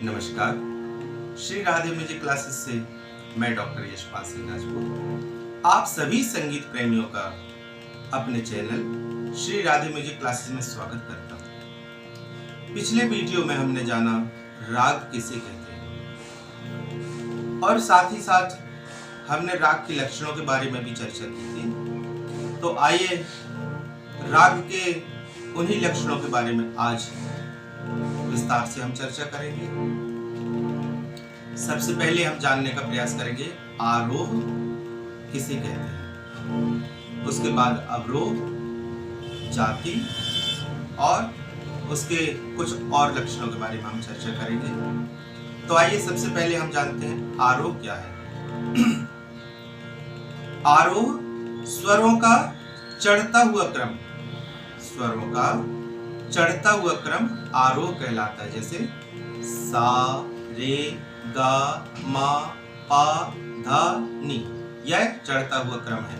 नमस्कार। Shri Radhe music classes से मैं डॉक्टर यशपाल सिंह राजपूत आप सभी संगीत प्रेमियों का अपने channel Shri Radhe music classes में स्वागत करता हूँ। पिछले वीडियो में हमने जाना राग किसे कहते हैं और साथ ही साथ हमने राग के लक्षणों के बारे में भी चर्चा की थी। तो आइए राग के उन्हीं लक्षणों के बारे में आज विस्तार से हम चर्चा करेंगे। सबसे पहले हम जानने का प्रयास करेंगे आरोह किसे कहते हैं, उसके बाद अवरोह, जाति और उसके कुछ और लक्षणों के बारे में हम चर्चा करेंगे। तो आइए सबसे पहले हम जानते हैं आरोह क्या है। आरोह स्वरों का चढ़ता हुआ क्रम, स्वरों का चढ़ता हुआ क्रम आरोह कहलाता है। जैसे सा, रे, गा, मा, पा, धा, नी, यह चढ़ता हुआ क्रम है।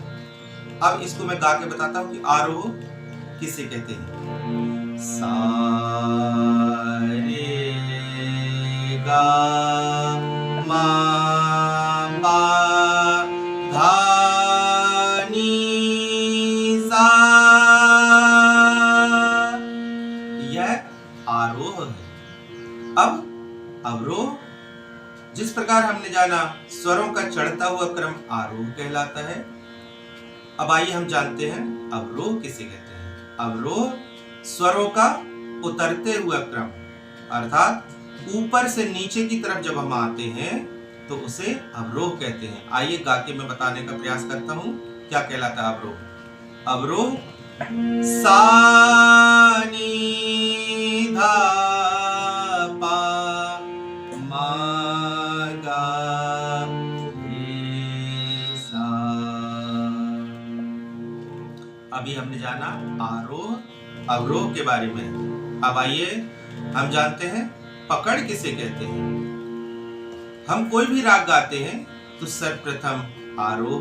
अब इसको मैं गा के बताता हूं कि आरोह किसे कहते हैं। सा, रे, गा, मा, पा, धा, नी, सा, आरोह है। अब अवरोह, जिस प्रकार हमने जाना स्वरों का चढ़ता हुआ क्रम आरोह कहलाता है। अब आइए हम जानते हैं अवरोह किसे कहते हैं। अवरोह स्वरों का उतरते हुआ क्रम, अर्थात ऊपर से नीचे की तरफ जब हम आते हैं तो उसे अवरोह कहते हैं। आइए गा के मैं बताने का प्रयास करता हूं क्या कहलाता है अवरोह। अवरोह सा, नी, धा, पा, मा, गा, रे, सा। अभी हमने जाना आरोह अवरोह के बारे में। अब आइए हम जानते हैं पकड़ किसे कहते हैं। हम कोई भी राग गाते हैं तो सर्वप्रथम आरोह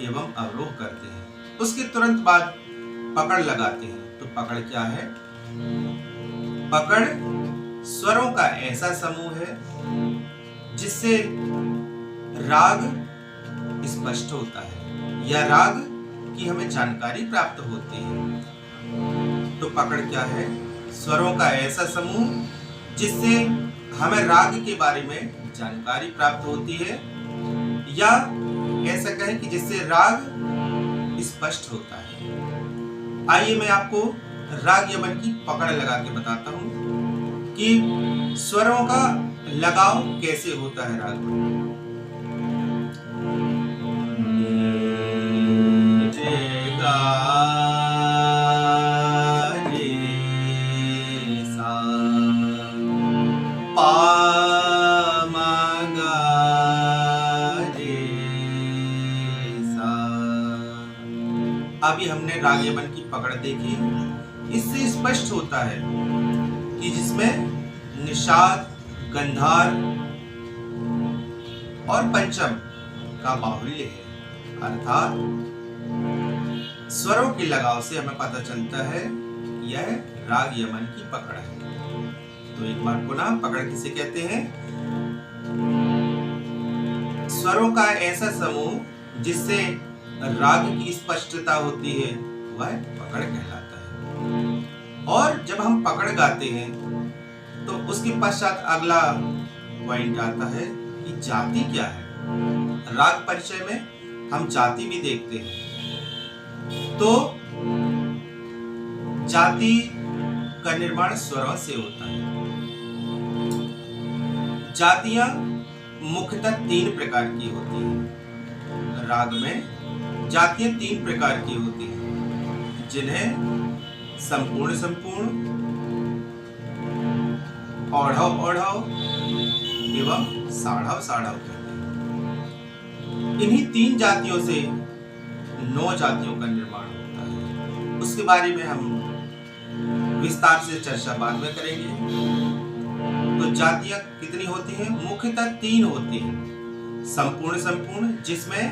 एवं अवरोह करते हैं, उसके तुरंत बाद पकड़ लगाते हैं। तो पकड़ क्या है? पकड़ स्वरों का ऐसा समूह है जिससे राग स्पष्ट होता है या राग की हमें जानकारी प्राप्त होती है। तो पकड़ क्या है? स्वरों का ऐसा समूह जिससे हमें राग के बारे में जानकारी प्राप्त होती है या ऐसा कहें कि जिससे राग स्पष्ट होता है। आइए मैं आपको राग यमन की पकड़ लगा के बताता हूं कि स्वरों का लगाव कैसे होता है राग में। रे, गा, रे, सा, पा, मा, गा, रे, सा। अभी हमने राग यमन की पकड़ देखी। इससे स्पष्ट होता है कि जिसमें निषाद, गंधार और पंचम का बाहुल्य है, अर्थात स्वरों के लगाव से हमें पता चलता है यह राग यमन की पकड़ है। तो एक बार पुनः पकड़ किसे कहते हैं? स्वरों का ऐसा समूह जिससे राग की स्पष्टता होती है वह पकड़ कहलाता है। और जब हम पकड़ गाते हैं तो उसके पश्चात अगला पॉइंट आता है कि जाति क्या है। राग परिचय में हम जाति भी देखते हैं। तो जाति का निर्माण स्वरों से होता है। जातियां मुख्यतः 3 प्रकार की होती हैं। राग में जातियां 3 प्रकार की होती हैं, जिन्हें संपूर्ण संपूर्ण, औढ़व औढ़व एवं साढ़व साढ़व कहते हैं। इन्हीं 3 जातियों से 9 जातियों का निर्माण होता है। उसके बारे में हम विस्तार से चर्चा बाद में करेंगे। तो जातियां कितनी होती हैं? मुख्यतः 3 होती हैं। संपूर्ण संपूर्ण, जिसमें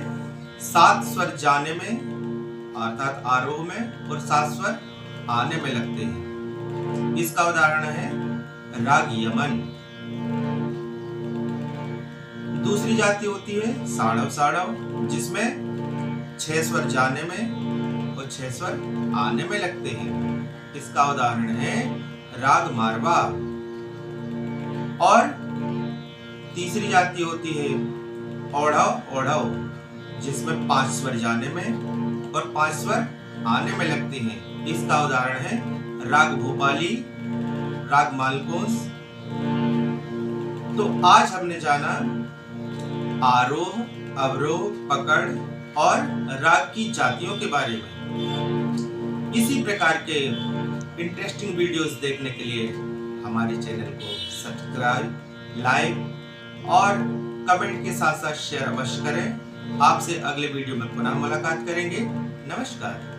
7 स्वर जाने में अर्थात आरोह में और 7 स्वर आने में लगते हैं। इसका उदाहरण है राग यमन। दूसरी जाति होती है साड़व साड़व, जिसमें 6 स्वर जाने में और 6 स्वर आने में लगते हैं। इसका उदाहरण है राग मारवा। और तीसरी जाति होती है ओढ़व ओढ़व, जिसमें 5 स्वर जाने में और 5 स्वर आने में लगते हैं। इसका उदाहरण है राग भोपाली, राग मालकोस। तो आज हमने जाना आरोह, अवरोह, पकड़ और राग की जातियों के बारे में। इसी प्रकार के इंटरेस्टिंग वीडियोस देखने के लिए हमारे चैनल को सब्सक्राइब, लाइक और कमेंट के साथ साथ शेयर अवश्य करें। आपसे अगले वीडियो में पुनः मुलाकात करेंगे। नमस्कार।